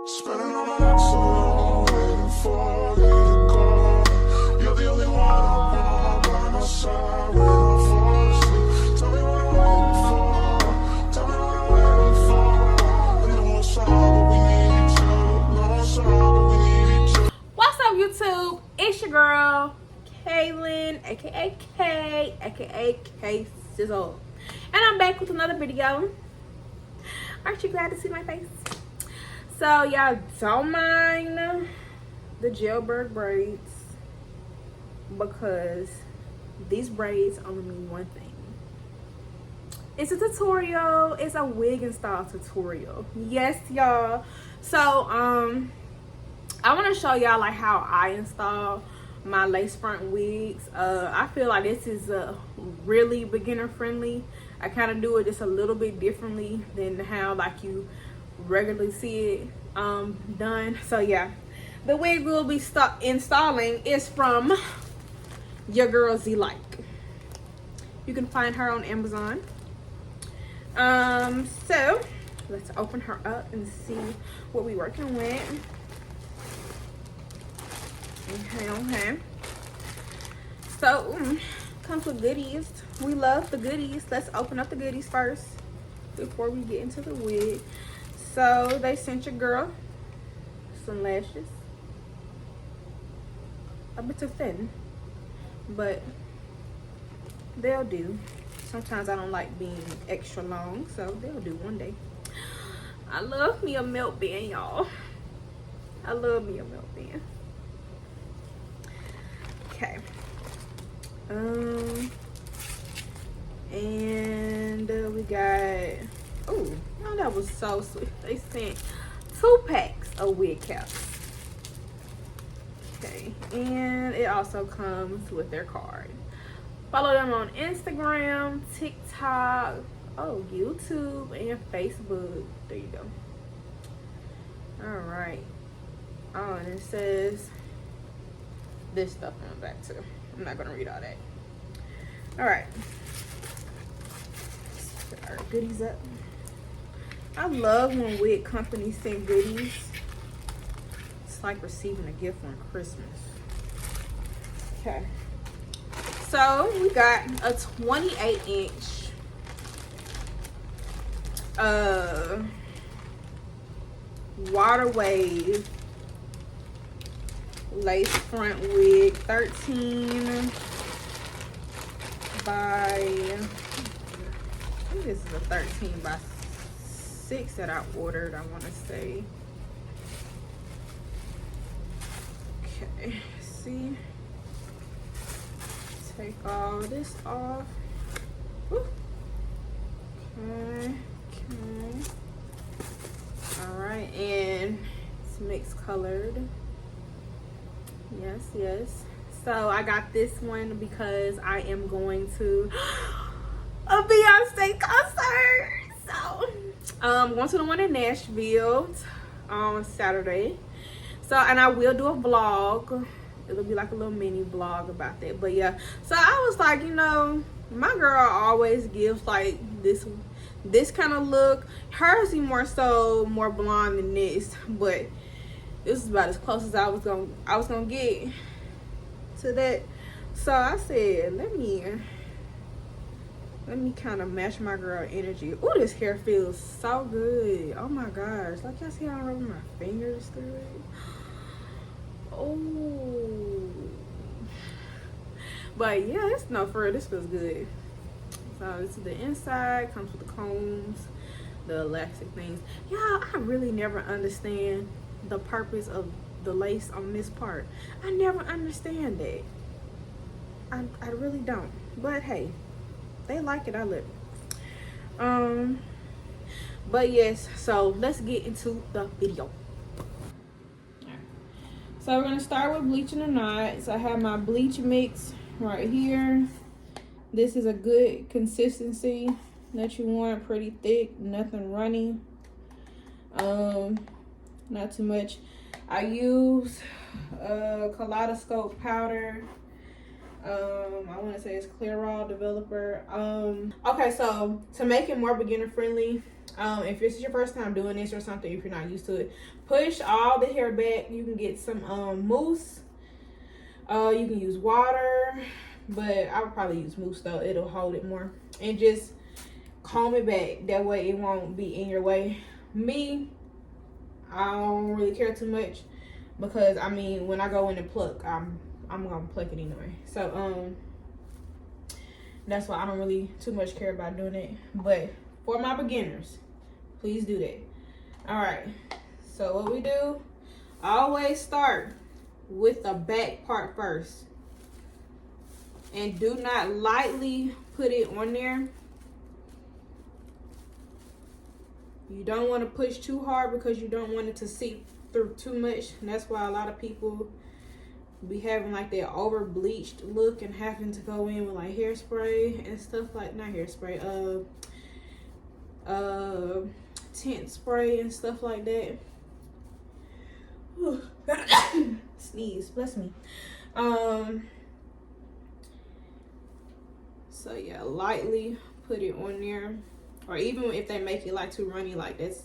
Spending all my nights alone, waiting for you to call. You're the only one I want by my side when I fall asleep. Tell me what I'm waiting for. Tell me what I'm waiting for. I know it's hard, but we need each other. No, it's hard, but we need each other. What's up, YouTube? It's your girl, Kaylin, aka K, aka K Sizzle. And I'm back with another video. Aren't you glad to see my face? So y'all don't mind the jailbird braids, because these braids only mean one thing. It's a tutorial. It's a wig install tutorial. Yes, y'all. So I want to show y'all like how I install my lace front wigs. I feel like this is really beginner friendly. I kind of do it just a little bit differently than how like you regularly see it done. So yeah, the wig we'll be installing is from your girl ZLIKE. You can find her on Amazon. So let's open her up and see what we're working with. Okay. So comes with goodies. We love the goodies. Let's open up the goodies first before we get into the wig. So they sent your girl some lashes. A bit too thin, but they'll do. Sometimes I don't like being extra long, so they'll do one day. I love me a melt band, y'all. I love me a melt band. Okay. And we got, oh, that was so sweet. They sent 2 packs of wig caps. Okay, and it also comes with their card. Follow them on Instagram, TikTok, YouTube, and Facebook. There you go. All right. Oh, and it says this stuff on the back too. I'm not gonna read all that. All right. Put our goodies up. I love when wig companies send goodies. It's like receiving a gift on Christmas. Okay. So we got a 28-inch water wave lace front wig, 13 by, I think this is a 13 by 6 that I ordered, I want to say. Okay, see, take all this off. Woo. Okay, all right, and it's mixed colored. Yes. So I got this one because I am going to a Beyonce concert. So I'm going to the one in Nashville on Saturday. So, and I will do a vlog. It'll be like a little mini vlog about that. But yeah, so I was like, you know, my girl always gives like this kind of look. Hers is more blonde than this, but this is about as close as I was gonna get to that. So I said, let me kind of match my girl energy. Oh, this hair feels so good. Oh my gosh, like y'all see how I'm rubbing my fingers through it. Oh, but yeah, it's no for real. This feels good. So this is the inside. Comes with the combs, the elastic things. Y'all, I really never understand the purpose of the lace on this part. I never understand that. I really don't. But hey, they like it, I love it. But yes, so let's get into the video. So we're gonna start with bleaching the knots. I have my bleach mix right here. This is a good consistency that you want, pretty thick, nothing runny. Not too much. I use kaleidoscope powder. I want to say it's Clairol Developer. Okay, so to make it more beginner friendly, if this is your first time doing this or something, if you're not used to it, push all the hair back. You can get some mousse. You can use water, but I would probably use mousse though. It'll hold it more. And just comb it back. That way it won't be in your way. Me, I don't really care too much because I mean when I go in and pluck, I'm gonna pluck it anyway. So that's why I don't really too much care about doing it. But for my beginners, please do that. All right. So what we do, always start with the back part first. And do not lightly put it on there. You don't want to push too hard because you don't want it to seep through too much. And that's why a lot of people be having like that over bleached look and having to go in with like hairspray and stuff like, not hairspray, tint spray and stuff like that. Sneeze, bless me. So yeah, lightly put it on there, or even if they make it like too runny, like that's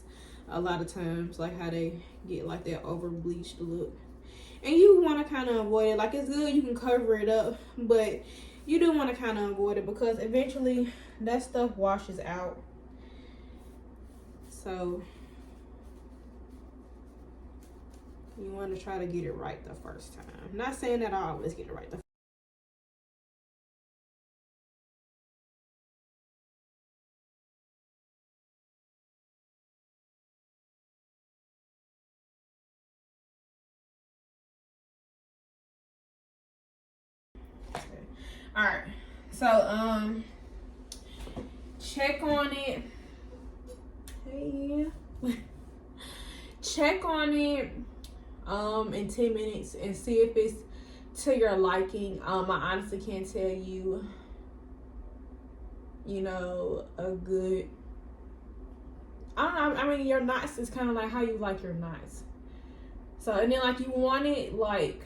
a lot of times like how they get like that over bleached look. And you want to kind of avoid it. Like it's good you can cover it up, but you do want to kind of avoid it because eventually that stuff washes out. So you want to try to get it right the first time. I'm not saying that I always get it right the All right, so check on it. Hey, check on it in 10 minutes and see if it's to your liking. I honestly can't tell you, you know, a good. I don't know. I mean, your knots is kind of like how you like your knots. So and then like you want it like.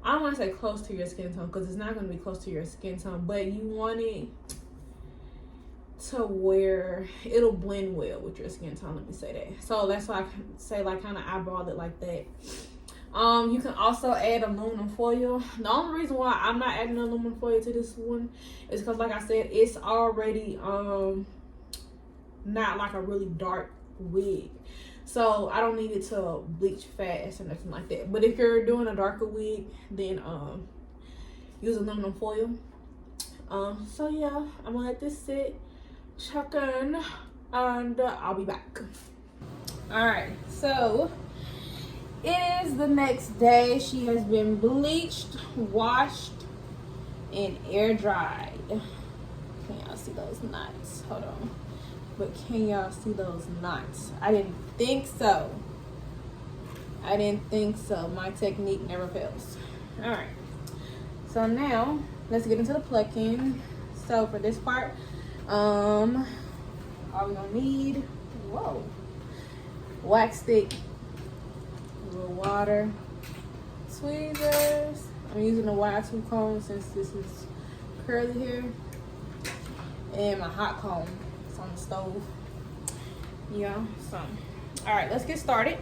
I don't want to say close to your skin tone because it's not going to be close to your skin tone, but you want it to where it'll blend well with your skin tone. Let me say that. So that's why I can say like kind of eyeball it like that. You can also add aluminum foil. The only reason why I'm not adding aluminum foil to this one is because, like I said, it's already not like a really dark wig. So I don't need it to bleach fast or nothing like that. But if you're doing a darker wig, then use aluminum foil. So yeah, I'm gonna let this sit, check in, and I'll be back. All right, so it is the next day. She has been bleached, washed, and air dried. Can y'all see those knots? Hold on. But can y'all see those knots? I didn't think so. I didn't think so. My technique never fails. All right. So now let's get into the plucking. So for this part, all we're gonna need, wax stick, a little water, tweezers. I'm using a wide tooth comb since this is curly hair, and my hot comb. On the stove. Yeah, so all right, let's get started.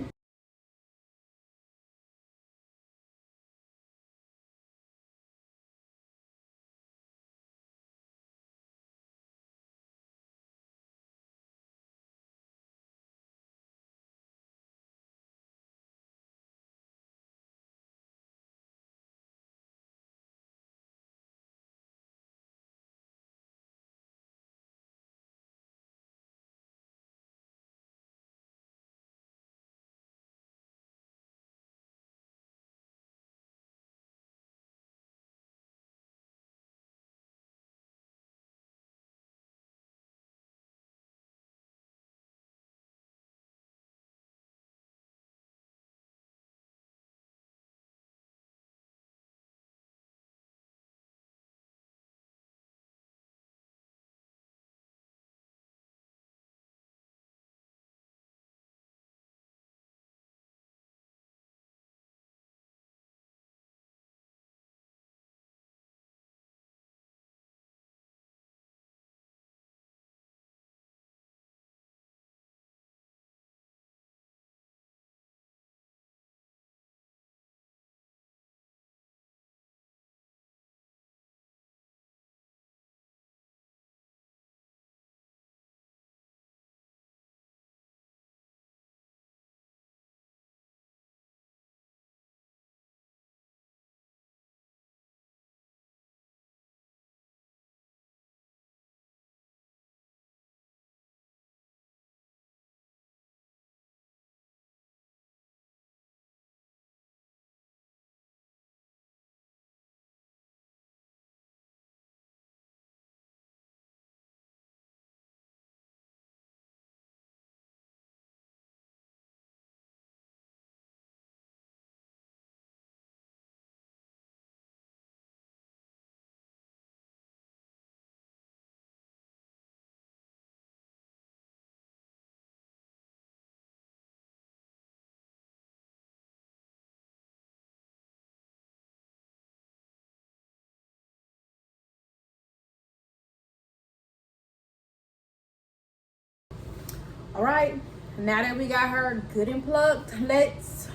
All right, now that we got her good and plugged, let's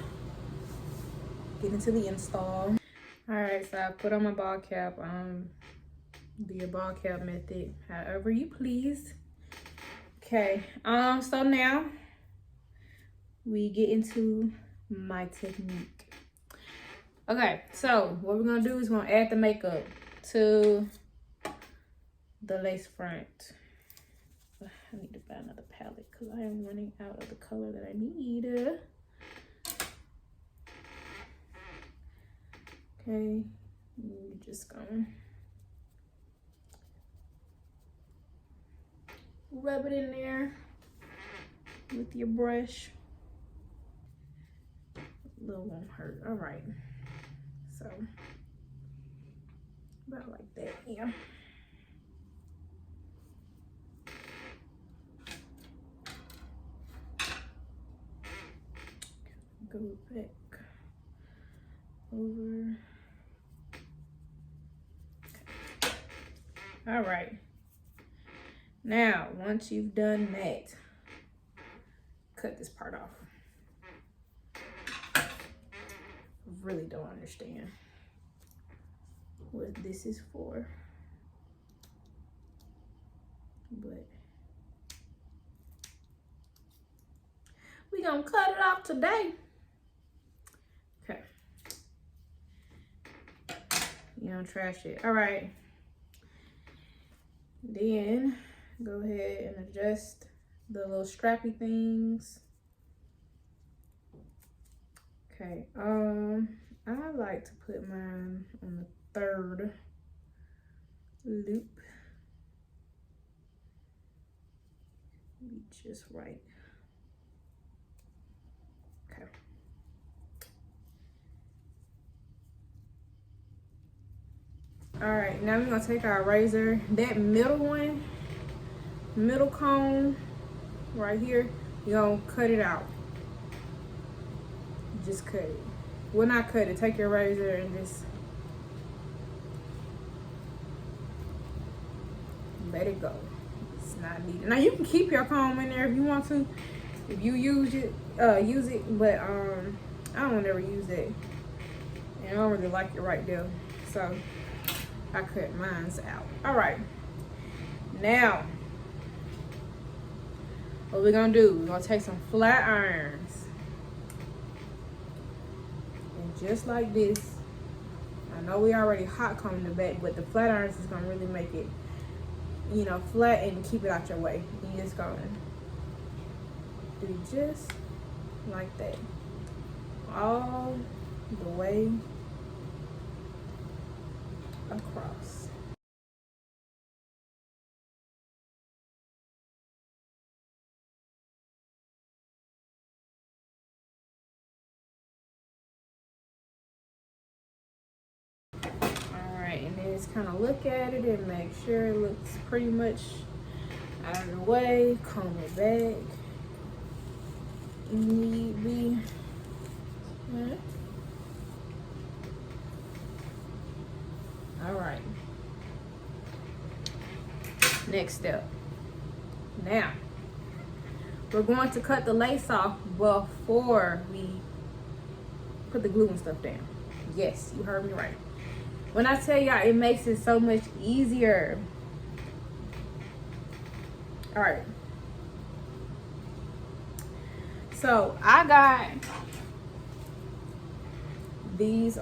get into the install. All right, so I put on my ball cap. Do your ball cap method however you please. Okay, so now we get into my technique. Okay, so what we're gonna do is we're gonna add the makeup to the lace front. I need to buy another palette because I am running out of the color that I need. Okay, you're just gonna rub it in there with your brush. A little won't hurt. All right, so about like that, yeah. Go back over. Okay. All right. Now, once you've done that, cut this part off. I really don't understand what this is for, but we gonna cut it off today. Okay. You don't trash it. All right. Then go ahead and adjust the little strappy things. Okay. I like to put mine on the third loop. Be just right. Okay. All right, now we're gonna take our razor. That middle one, middle cone right here, you're gonna cut it out. Just cut it. Well, not cut it. Take your razor and just let it go. It's not needed. Now you can keep your comb in there if you want to, if you use it, But I don't ever use it, and I don't really like it right there, so I cut mine's out. All right. Now, what we're gonna do? We're gonna take some flat irons. Just like this. I know we already hot combing the back, but the flat irons is gonna really make it, you know, flat and keep it out your way. You just gonna do just like that, all the way across. And then just kind of look at it and make sure it looks pretty much out of the way. Comb it back. Need be. All right. Next step. Now, we're going to cut the lace off before we put the glue and stuff down. Yes, you heard me right. When I tell y'all, it makes it so much easier. All right. So I got these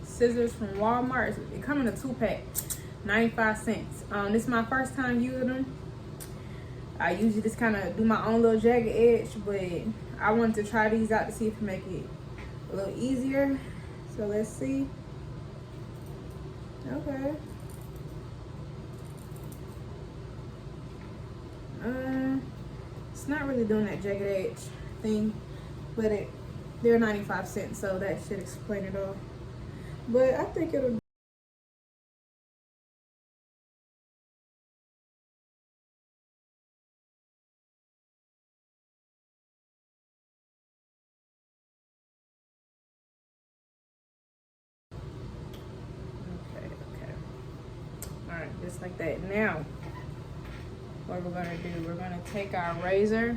scissors from Walmart. They come in a 2-pack, 95 cents. This is my first time using them. I usually just kind of do my own little jagged edge, but I wanted to try these out to see if it make it a little easier. So let's see. Okay. It's not really doing that jagged edge thing, but they're 95 cents, so that should explain it all. But I think it'll. Okay. All right, just like that. Now, what we're gonna do, we're gonna take our razor.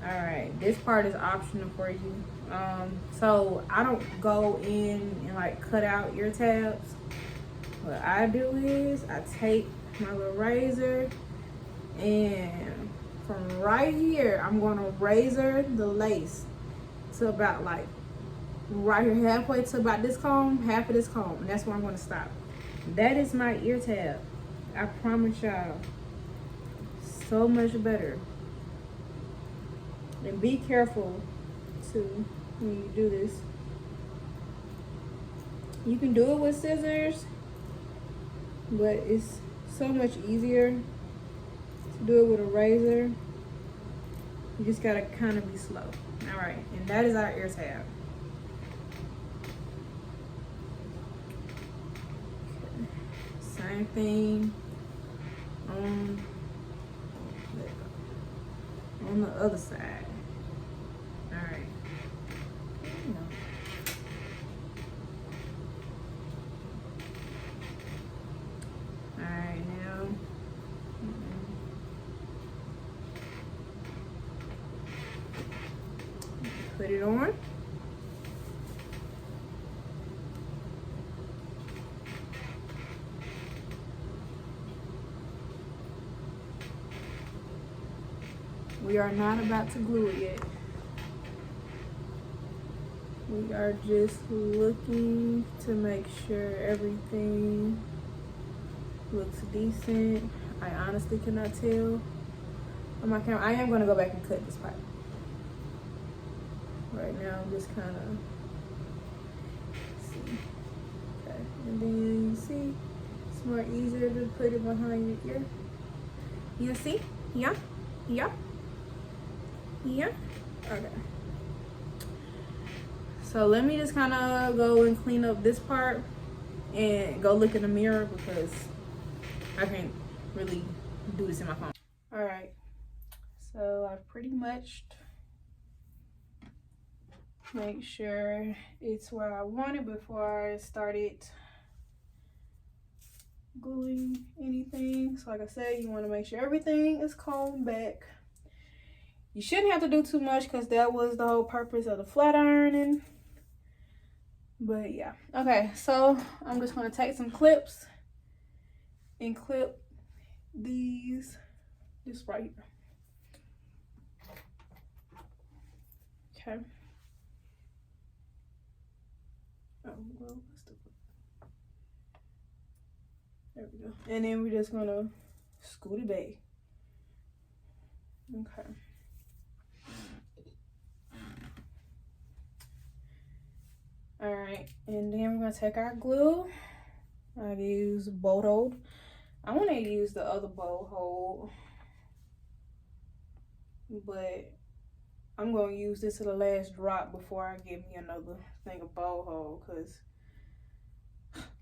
All right, this part is optional for you. So I don't go in and like cut out ear tabs. What I do is I take my little razor, and from right here, I'm gonna razor the lace to about like right here, halfway to about this comb, half of this comb, and that's where I'm gonna stop. That is my ear tab. I promise y'all, so much better. And be careful too when you do this. You can do it with scissors, but it's so much easier to do it with a razor. You just gotta kind of be slow. All right, and that is our ear tab. Okay. Same thing on the other side. All right. All right, now. Put it on. We are not about to glue it yet. We are just looking to make sure everything looks decent. I honestly cannot tell on my camera. I am going to go back and cut this part. Right now, I'm just kind of see. Okay, and then you see, it's more easier to put it behind your ear. You see? Yeah, yeah, yeah. Okay. So let me just kind of go and clean up this part and go look in the mirror because I can't really do this in my phone. All right. So I pretty much make sure it's where I want it before I started gluing anything. So like I said, you want to make sure everything is combed back. You shouldn't have to do too much because that was the whole purpose of the flat ironing. But yeah. Okay, so I'm just going to take some clips and clip these just right here. Okay. Oh, well, there we go. And then we're just gonna scoot it back. Okay. All right, and then we're gonna take our glue. I use bolt hold. I want to use the other bolt hold, but I'm gonna use this to the last drop before I get me another thing of bolt hold, because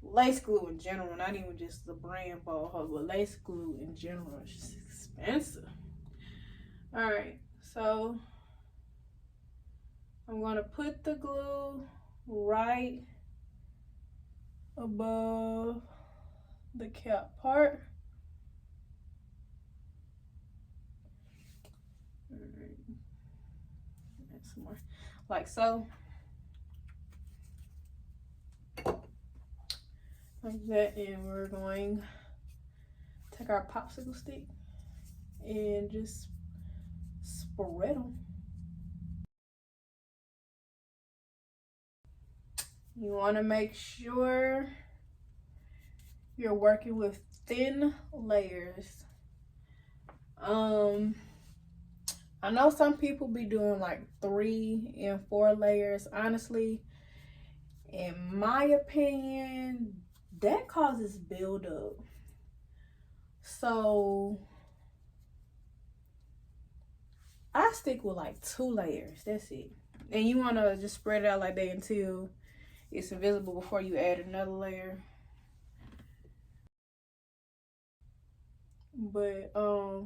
lace glue in general, not even just the brand bolt hold, but lace glue in general is just expensive. All right, so I'm gonna put the glue right above the cap part. All right. Add some more, like so. Like that, and we're going to take our popsicle stick and just spread them. You want to make sure you're working with thin layers. I know some people be doing like 3 and 4 layers. Honestly, in my opinion, that causes buildup. So I stick with like 2 layers. That's it. And you want to just spread it out like that until it's invisible before you add another layer. But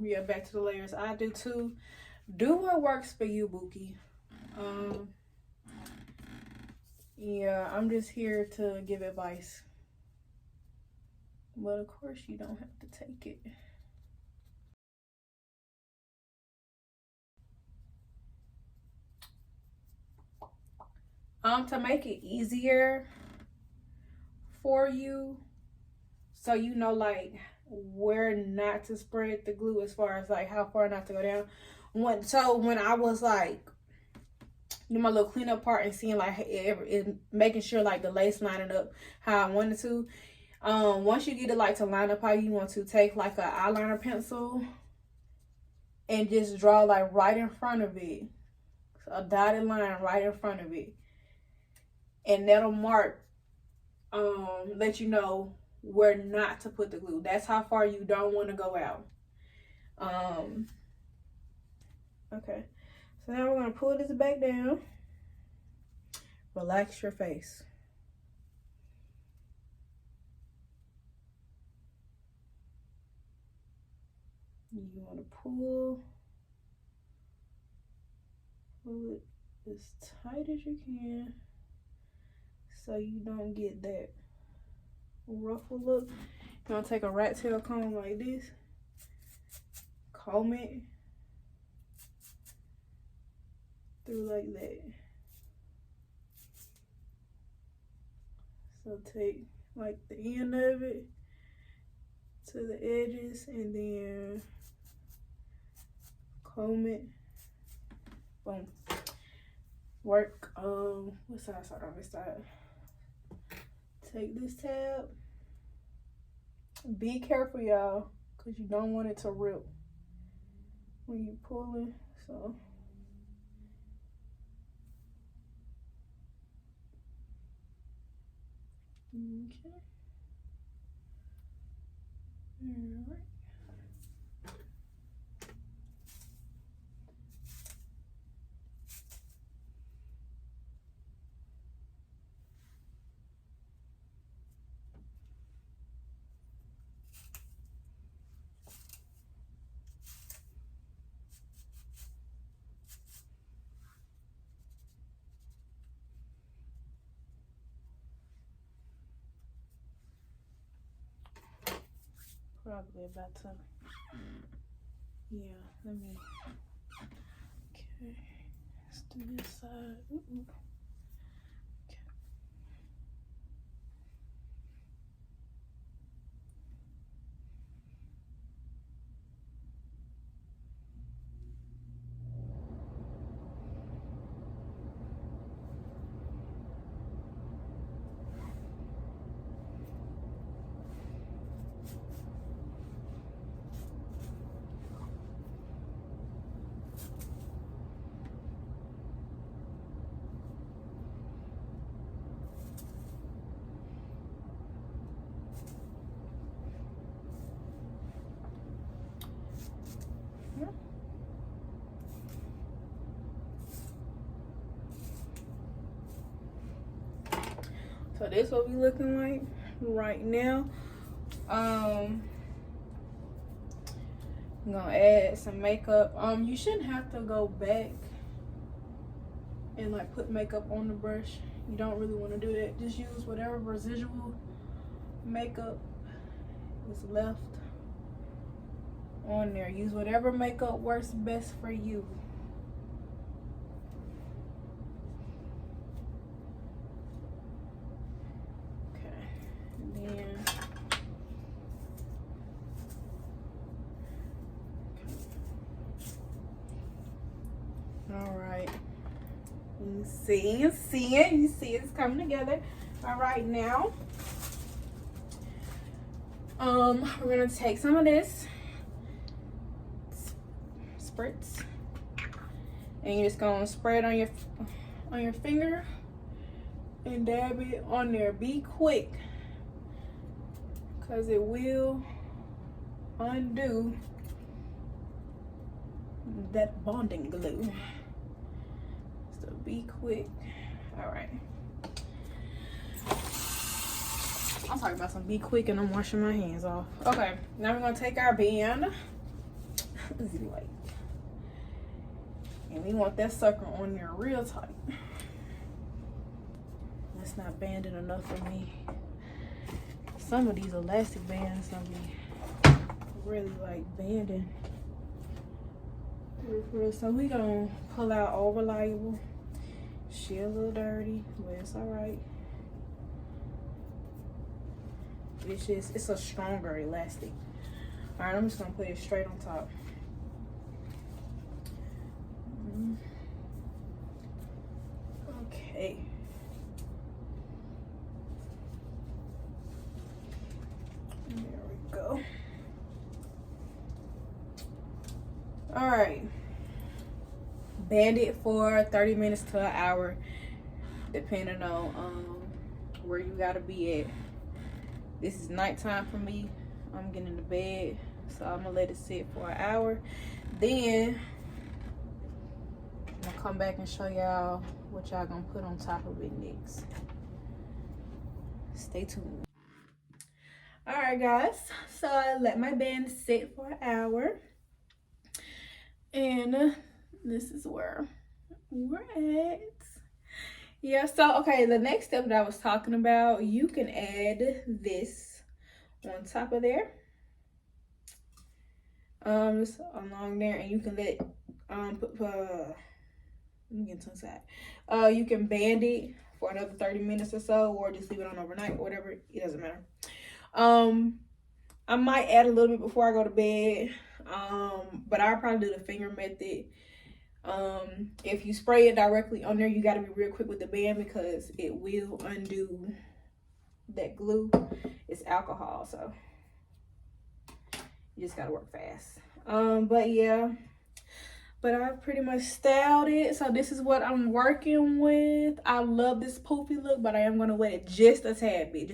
yeah, back to the layers. I do too. Do what works for you, Bookie. Yeah, I'm just here to give advice. But of course you don't have to take it. To make it easier for you, so you know like where not to spread the glue, as far as like how far not to go down. When I was like do my little cleanup part and seeing like making sure like the lace lining up how I wanted to, once you get it like to line up how you want to, take like an eyeliner pencil and just draw like right in front of it, a dotted line right in front of it, and that'll mark let you know where not to put the glue. That's how far you don't want to go out. Okay, so now we're gonna pull this back down. Relax your face. You want to pull it as tight as you can so you don't get that ruffle look. You're gonna take a rat tail comb like this, comb it through like that. So take like the end of it to the edges and then comb it. Boom. Work what side start on this side. Take this tab. Be careful, y'all, because you don't want it to rip when you pull it. So okay. All right. Probably about to, yeah, let me, okay, let's do this side. Okay. So this what we looking like right now. I'm gonna add some makeup. You shouldn't have to go back and like put makeup on the brush. You don't really want to do that. Just use whatever residual makeup is left on there. Use whatever makeup works best for you. You see it's coming together. All right, now we're gonna take some of this spritz and you're just gonna spray it on your finger and dab it on there. Be quick, because it will undo that bonding glue. So be quick. All right. I'm talking about some be quick and I'm washing my hands off. Okay, now we're gonna take our band, ZLIKE, and we want that sucker on there real tight. That's not banded enough for me. Some of these elastic bands gonna be really like banding. So we gonna pull out all reliable She a little dirty, but it's all right. It's a stronger elastic. All right, I'm just gonna put it straight on top. Okay. There we go. All right. Band it for 30 minutes to an hour, depending on where you gotta be at. This is nighttime for me. I'm getting into bed, so I'm gonna let it sit for an hour. Then I'm gonna come back and show y'all what y'all gonna put on top of it next. Stay tuned. All right, guys. So I let my band sit for an hour, and this is where we're at. Yeah, so okay, the next step that I was talking about, you can add this on top of there, just along there, and you can let let me get to the side. You can band it for another 30 minutes or so, or just leave it on overnight or whatever. It doesn't matter. I might add a little bit before I go to bed, but I'll probably do the finger method. If you spray it directly on there, you got to be real quick with the band because it will undo that glue. It's alcohol, so you just got to work fast. But yeah, but I pretty much styled it, so this is what I'm working with. I love this poofy look, but I am going to wet it just a tad bit,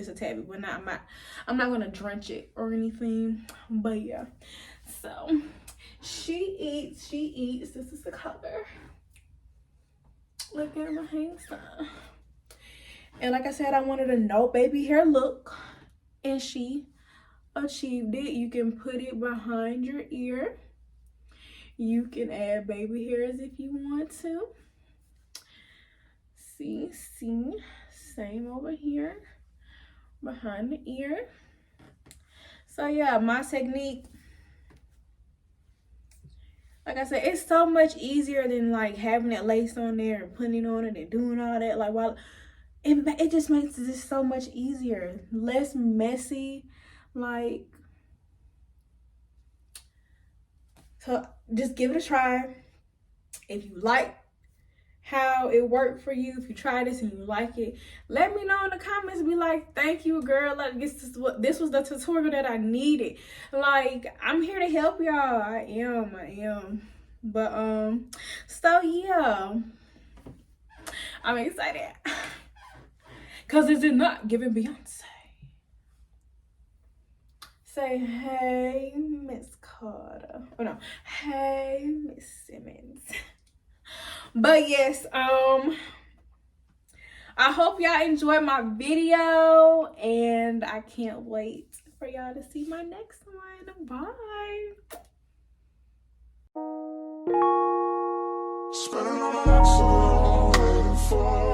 but I'm not going to drench it or anything. But yeah, so she eats. This is the color. Look at my hairstyle. And like I said, I wanted a no baby hair look, and she achieved it. You can put it behind your ear. You can add baby hairs if you want to. See, same over here behind the ear. So yeah, my technique, like I said, it's so much easier than like having that lace on there and putting it on it and doing all that. Like, while it just makes this so much easier, less messy. Like, so just give it a try. If you like how it worked for you, if you try this and you like it, let me know in the comments. Be like, thank you, girl. Like, this was the tutorial that I needed. Like, I'm here to help y'all. I am. But so yeah, I'm excited because is it not giving Beyonce? Say hey, Miss Carter. Oh no, hey, Miss Simmons. But yes, I hope y'all enjoyed my video, and I can't wait for y'all to see my next one. Bye. Spinning on the next one, waiting for